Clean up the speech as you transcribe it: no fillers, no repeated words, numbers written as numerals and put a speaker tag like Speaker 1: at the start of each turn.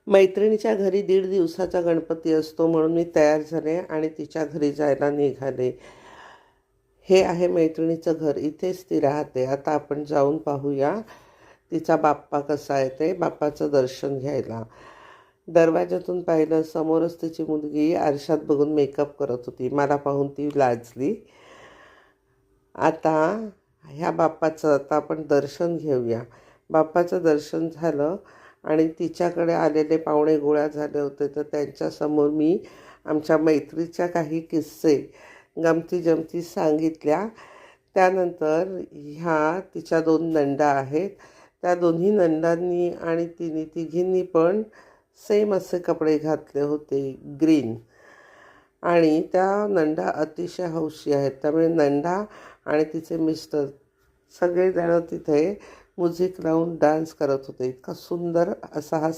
Speaker 1: मैत्रिणीच्या घरी 1.5 दिवसाचा गणपती असतो म्हणून मी तयार झाले आणि तिच्या घरी जायला निघाले. हे आहे मैत्रिणीचं घर. इथेच ती राहते. आता आपण जाऊन पाहूया तिचा बाप्पा कसा आहे ते. बाप्पाचं दर्शन घ्यायला. दरवाजातून पाहिलं समोरच तिची मुलगी आरशात बघून मेकअप करत होती. मला पाहून ती लाजली. आता आता आपण दर्शन घेऊया. बाप्पाचं दर्शन झालं आणि तिच्याकडे आलेले पाहुणे गोळा झाले होते, तर त्यांच्यासमोर मी आमच्या मैत्रीच्या काही किस्से गमती-जमती सांगितल्या. त्यानंतर तिच्या 2 नंदा आहेत. त्या दोन्ही नंदांनी आणि तिघींनी पण सेम असे कपडे घातले होते, ग्रीन. आणि त्या नंदा अतिशय हौशी आहेत. त्यामुळे नंदा आणि तिचे मिस्टर सगळेजण तिथे म्युझिक लावून डान्स करत होते. इतका सुंदर असा हा